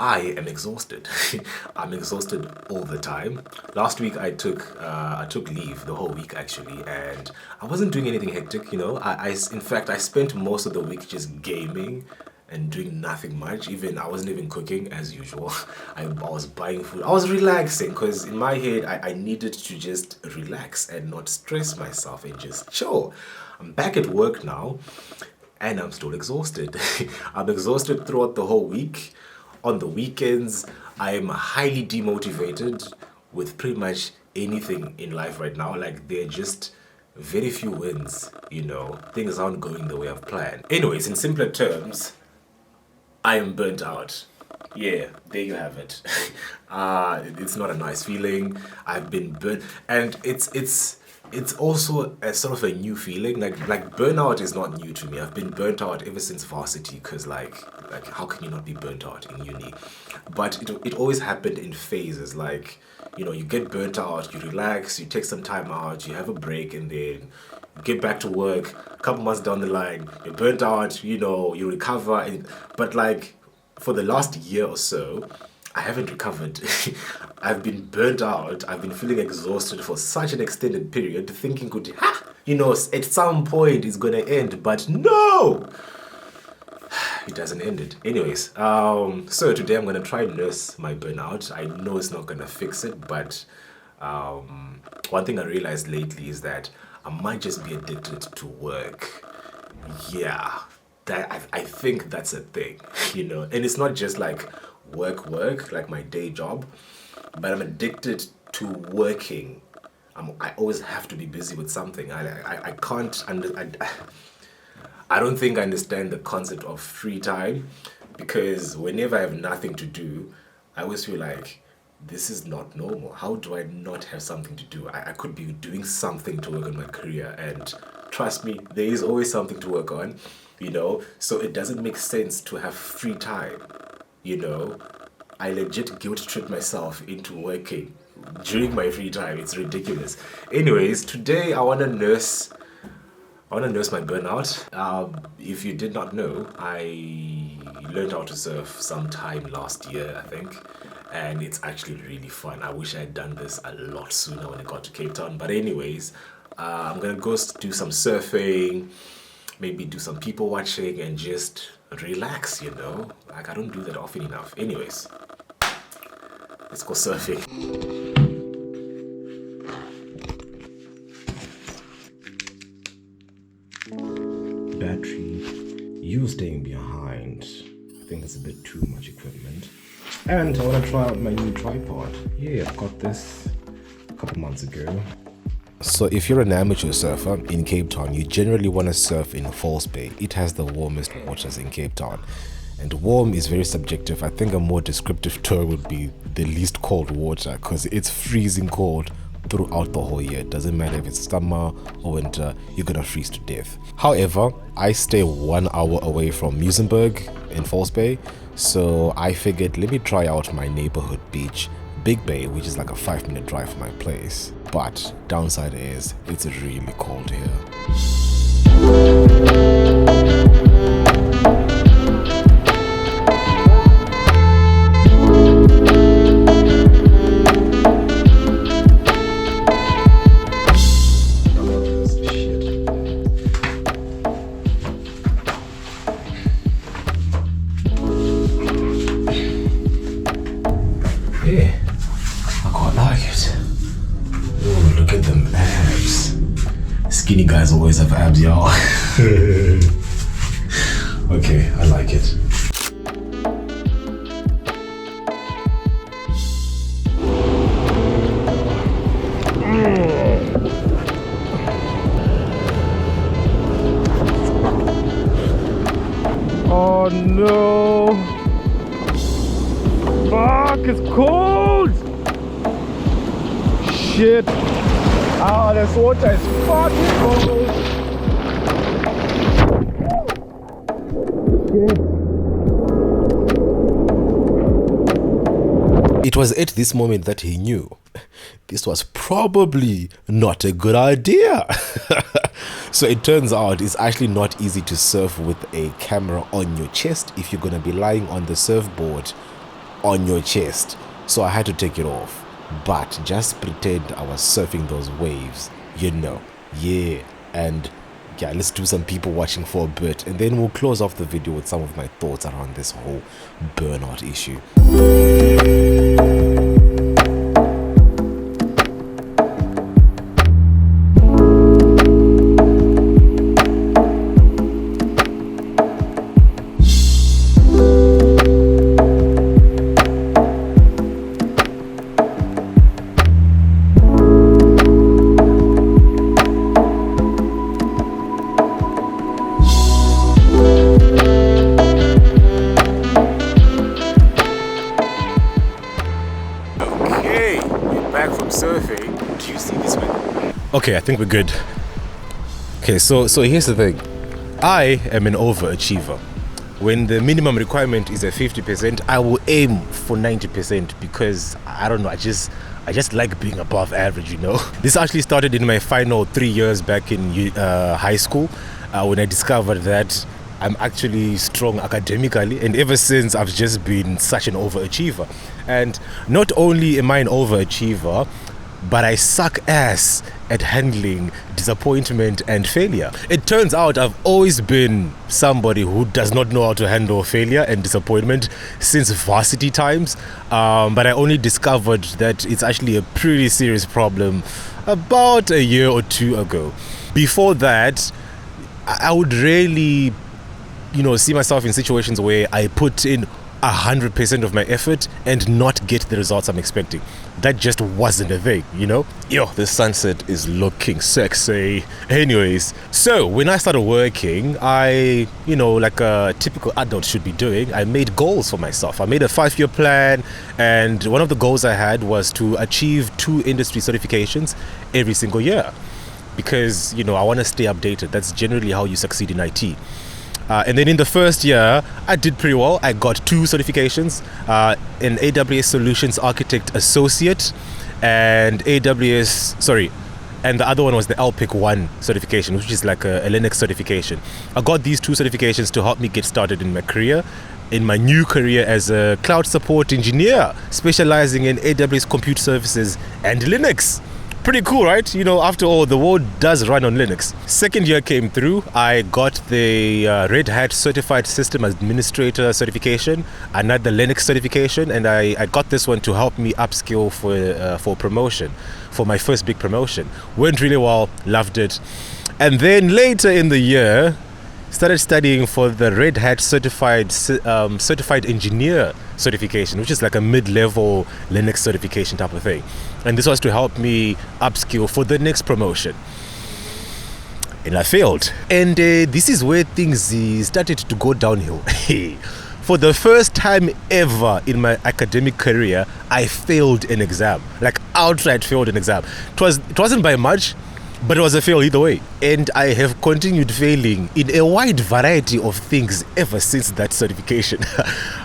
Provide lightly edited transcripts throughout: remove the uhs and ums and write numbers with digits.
I am exhausted. I'm exhausted all the time. Last week I took leave the whole week actually, and I wasn't doing anything hectic. In fact I spent most of the week just gaming and doing nothing much. Even I wasn't even cooking as usual. I was buying food. I was relaxing because in my head I needed to just relax and not stress myself and just chill. I'm back at work now and I'm still exhausted. I'm exhausted throughout the whole week. On the weekends, I'm highly demotivated with pretty much anything in life right now. Like, there are just very few wins. Things aren't going the way I've planned. Anyways, in simpler terms, I am burnt out. Yeah, there you have it. It's not a nice feeling. I've been burnt, and it's also a sort of a new feeling. Like burnout is not new to me. I've been burnt out ever since varsity. Cause like how can you not be burnt out in uni? But it always happened in phases. Like you get burnt out, you relax, you take some time out, you have a break, and then you get back to work. A couple months down the line, you're burnt out. You recover, but like for the last year or so, I haven't recovered. I've been burnt out. I've been feeling exhausted for such an extended period, thinking, at some point it's gonna end, but no, it doesn't end it. Anyways, so today I'm gonna try and nurse my burnout. I know it's not gonna fix it, but one thing I realized lately is that I might just be addicted to work. Yeah, I think that's a thing, and it's not just like work like my day job, but I'm addicted to working. I always have to be busy with something. I can't I don't think I understand the concept of free time, because whenever I have nothing to do, I always feel like this is not normal. How do I not have something to do? I could be doing something to work on my career, and trust me, there is always something to work on, so it doesn't make sense to have free time. I legit guilt trip myself into working during my free time. It's ridiculous. Anyways, today I wanna nurse my burnout. If you did not know, I learned how to surf sometime last year, I think, and it's actually really fun. I wish I had done this a lot sooner when I got to Cape Town. But anyways, I'm gonna go do some surfing, maybe do some people watching, and just relax. Like, I don't do that often enough. Anyways, let's go surfing. Battery, you staying behind. I think that's a bit too much equipment. And I want to try out my new tripod. Yeah, I got this a couple months ago. So if you're an amateur surfer in Cape Town, you generally want to surf in False Bay. It has the warmest waters in Cape Town. And warm is very subjective. I think a more descriptive term would be the least cold water, because it's freezing cold throughout the whole year. It doesn't matter if it's summer or winter, you're gonna freeze to death. However, I stay 1 hour away from Muizenberg in False Bay, so I figured let me try out my neighborhood beach, Big Bay, which is like a 5-minute drive from my place. But downside is it's really cold here. Yeah, I quite like it. Oh, look at them abs. Skinny guys always have abs, y'all. Okay, I like it. Oh no! Fuck, it's cold! Shit! Ah, this water is fucking cold! Shit. It was at this moment that he knew this was probably not a good idea. So it turns out it's actually not easy to surf with a camera on your chest if you're going to be lying on the surfboard on your chest. So I had to take it off. But just pretend I was surfing those waves, Yeah. And yeah, let's do some people watching for a bit, and then we'll close off the video with some of my thoughts around this whole burnout issue. Surfing. Do you see this one? Okay, I think we're good. Okay, so here's the thing. I am an overachiever. When the minimum requirement is at 50%, I will aim for 90% because I don't know, I just like being above average, This actually started in my final 3 years back in high school when I discovered that I'm actually strong academically, and ever since I've just been such an overachiever. And not only am I an overachiever, but I suck ass at handling disappointment and failure. It turns out I've always been somebody who does not know how to handle failure and disappointment since varsity times, but I only discovered that it's actually a pretty serious problem about a year or two ago. Before that, I would rarely see myself in situations where I put in 100% of my effort and not get the results I'm expecting. That just wasn't a thing, Yo, the sunset is looking sexy. Anyways, so when I started working, I, like a typical adult should be doing, I made goals for myself. I made a 5-year plan, and one of the goals I had was to achieve 2 industry certifications every single year. Because, I want to stay updated. That's generally how you succeed in IT. And then in the first year, I did pretty well. I got 2 certifications, an AWS Solutions Architect Associate and and the other one was the LPIC 1 certification, which is like a Linux certification. I got these 2 certifications to help me get started in my new career as a cloud support engineer, specializing in AWS Compute Services and Linux. Pretty cool, right? After all, the world does run on Linux. Second year came through. I got the Red Hat Certified System Administrator certification, another Linux certification, and I got this one to help me upskill for promotion, for my first big promotion. Went really well, loved it. And then later in the year, started studying for the Red Hat Certified Engineer certification, which is like a mid-level Linux certification type of thing. And this was to help me upskill for the next promotion. And I failed. And this is where things started to go downhill. For the first time ever in my academic career, I failed an exam. Like outright failed an exam. It wasn't by much, but it was a fail either way. And I have continued failing in a wide variety of things ever since that certification.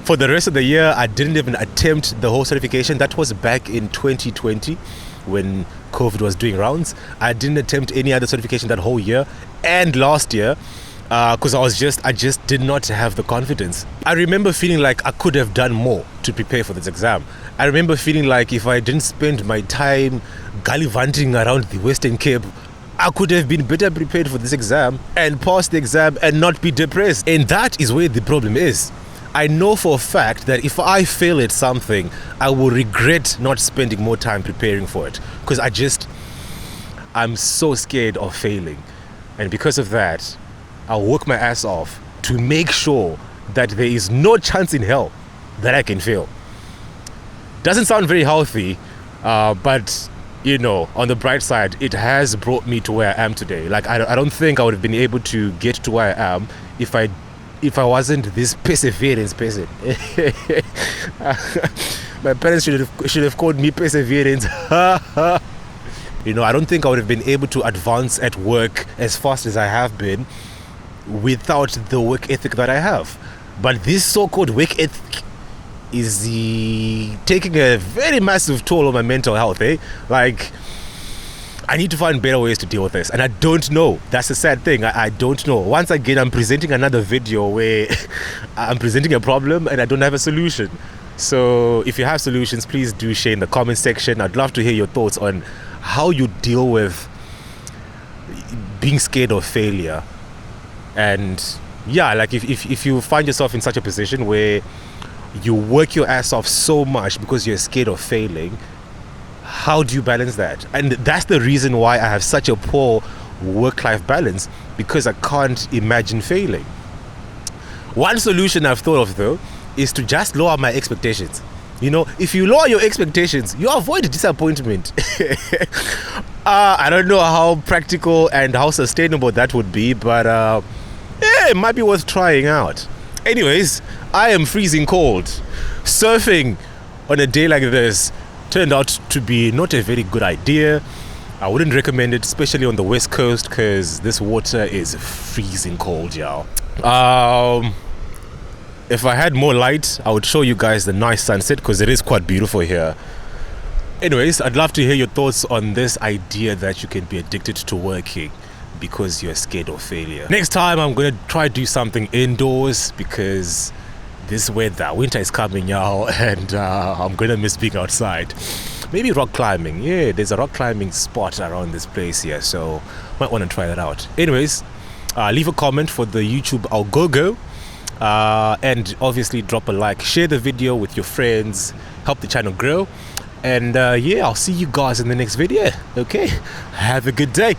For the rest of the year, I didn't even attempt the whole certification. That was back in 2020 when COVID was doing rounds. I didn't attempt any other certification that whole year and last year because I just did not have the confidence. I remember feeling like I could have done more to prepare for this exam. I remember feeling like if I didn't spend my time gallivanting around the Western Cape, I could have been better prepared for this exam and pass the exam and not be depressed. And that is where the problem is. I know for a fact that if I fail at something, I will regret not spending more time preparing for it. Because I'm so scared of failing. And because of that, I'll work my ass off to make sure that there is no chance in hell that I can fail. Doesn't sound very healthy, but on the bright side, it has brought me to where I am today. Like I don't think I would have been able to get to where I am if I wasn't this perseverance person. My parents should have called me perseverance. I don't think I would have been able to advance at work as fast as I have been without the work ethic that I have. But this so-called work ethic is taking a very massive toll on my mental health, Like, I need to find better ways to deal with this, and I don't know. That's the sad thing. I don't know. Once again, I'm presenting another video where I'm presenting a problem and I don't have a solution. So if you have solutions, please do share in the comment section. I'd love to hear your thoughts on how you deal with being scared of failure. And yeah, like if you find yourself in such a position where you work your ass off so much because you're scared of failing, how do you balance that? And that's the reason why I have such a poor work-life balance, because I can't imagine failing. One solution I've thought of, though, is to just lower my expectations. You know, if you lower your expectations, you avoid disappointment. I don't know how practical and how sustainable that would be, but yeah, it might be worth trying out. Anyways, I am freezing cold. Surfing on a day like this turned out to be not a very good idea. I wouldn't recommend it, especially on the west coast, because this water is freezing cold, y'all. If I had more light, I would show you guys the nice sunset, because it is quite beautiful here. Anyways, I'd love to hear your thoughts on this idea that you can be addicted to working because you're scared of failure. Next time, I'm going to try to do something indoors, because this weather, winter is coming, y'all, and I'm going to miss being outside. Maybe rock climbing. Yeah, there's a rock climbing spot around this place here, so might want to try that out. Anyways, leave a comment for the YouTube Algogo, and obviously drop a like, share the video with your friends, help the channel grow, and yeah, I'll see you guys in the next video. Okay, have a good day.